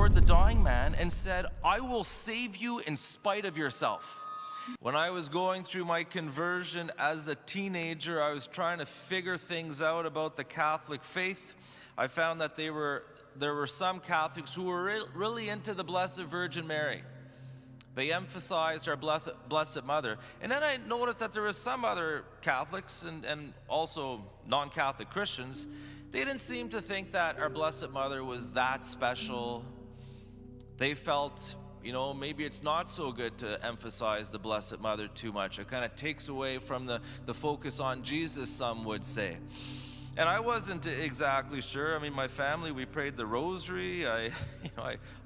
toward the dying man and said, "I will save you in spite of yourself." When I was going through my conversion as a teenager, I was trying to figure things out about the Catholic faith. I found that there were some Catholics who were really into the Blessed Virgin Mary. They emphasized our Blessed Mother. And then I noticed that there were some other Catholics and also non-Catholic Christians. They didn't seem to think that our Blessed Mother was that special. They felt, maybe it's not so good to emphasize the Blessed Mother too much. It kind of takes away from the focus on Jesus, some would say. And I wasn't exactly sure. I mean, my family, we prayed the Rosary. I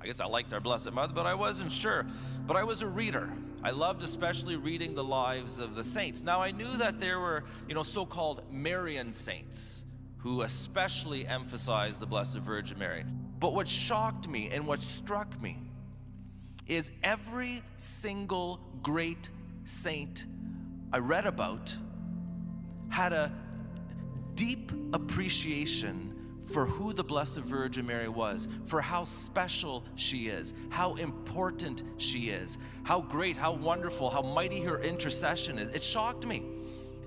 guess I liked our Blessed Mother, but I wasn't sure. But I was a reader. I loved especially reading the lives of the saints. Now, I knew that there were, so-called Marian saints who especially emphasized the Blessed Virgin Mary. But what shocked me and what struck me is every single great saint I read about had a deep appreciation for who the Blessed Virgin Mary was, for how special she is, how important she is, how great, how wonderful, how mighty her intercession is. It shocked me.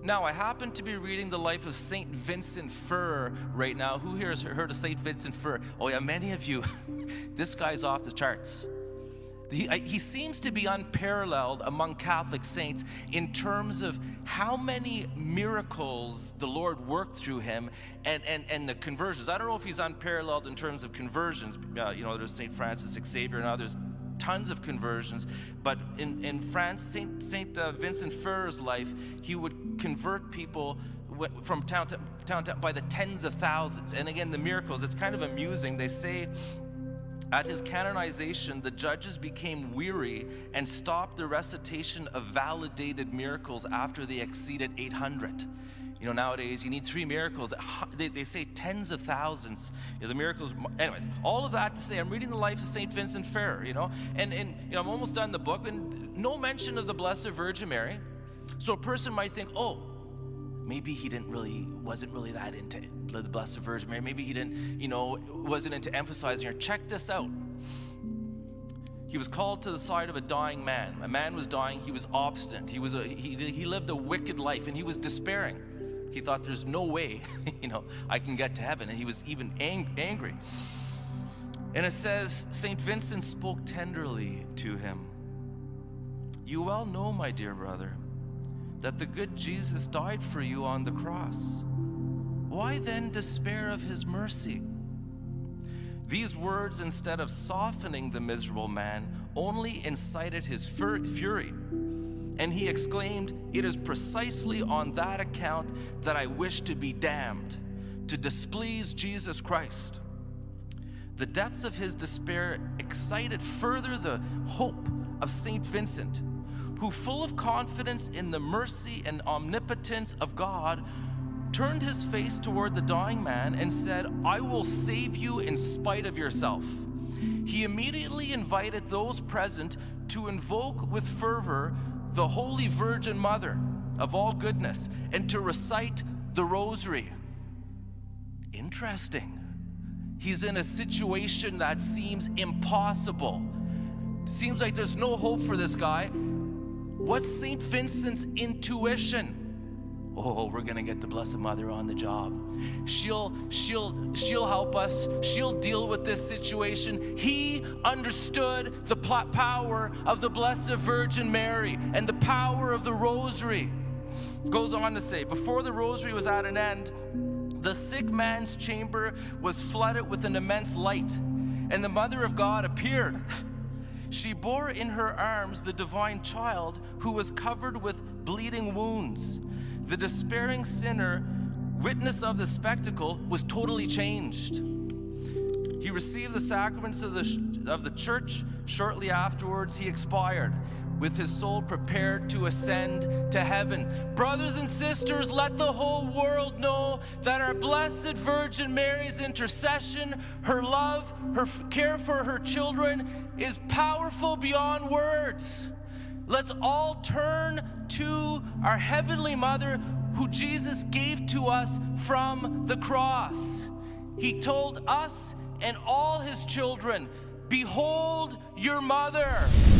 Now, I happen to be reading the life of Saint Vincent Ferrer right now. Who here has heard of Saint Vincent Ferrer? Oh yeah, many of you. This guy's off the charts. He seems to be unparalleled among Catholic saints in terms of how many miracles the Lord worked through him and the conversions. I don't know if he's unparalleled in terms of conversions. There's St. Francis Xavier and others, tons of conversions. But in France, Saint Vincent Ferrer's life, he would convert people from town to town by the tens of thousands. And again, the miracles, it's kind of amusing. They say at his canonization, the judges became weary and stopped the recitation of validated miracles after they exceeded 800. Nowadays you need 3 miracles. They say tens of thousands. The miracles. Anyways, all of that to say, I'm reading the life of Saint Vincent Ferrer. And I'm almost done the book, and no mention of the Blessed Virgin Mary. So a person might think, oh, maybe he wasn't really that into the Blessed Virgin Mary. Maybe he wasn't into emphasizing her. Check this out. He was called to the side of a dying man. A man was dying. He was obstinate. He lived a wicked life, and he was despairing. He thought, there's no way, I can get to heaven. And he was even angry. And it says, St. Vincent spoke tenderly to him. "You well know, my dear brother, that the good Jesus died for you on the cross. Why then despair of his mercy?" These words, instead of softening the miserable man, only incited his fury. And he exclaimed, "It is precisely on that account that I wish to be damned, to displease Jesus Christ." The depths of his despair excited further the hope of St. Vincent, who, full of confidence in the mercy and omnipotence of God, turned his face toward the dying man and said, "I will save you in spite of yourself." He immediately invited those present to invoke with fervor the Holy Virgin Mother of all goodness and to recite the Rosary. Interesting. He's in a situation that seems impossible. It seems like there's no hope for this guy. What's St. Vincent's intuition? Oh, we're gonna get the Blessed Mother on the job. She'll help us. She'll deal with this situation. He understood the power of the Blessed Virgin Mary and the power of the Rosary. Goes on to say, before the Rosary was at an end, the sick man's chamber was flooded with an immense light, and the Mother of God appeared. She bore in her arms the divine child who was covered with bleeding wounds. The despairing sinner, witness of the spectacle, was totally changed. He received the sacraments of the church. Shortly afterwards, he expired, with his soul prepared to ascend to heaven. Brothers and sisters, let the whole world know that our Blessed Virgin Mary's intercession, her love, her care for her children is powerful beyond words. Let's all turn to our Heavenly Mother, who Jesus gave to us from the cross. He told us and all his children Behold your mother.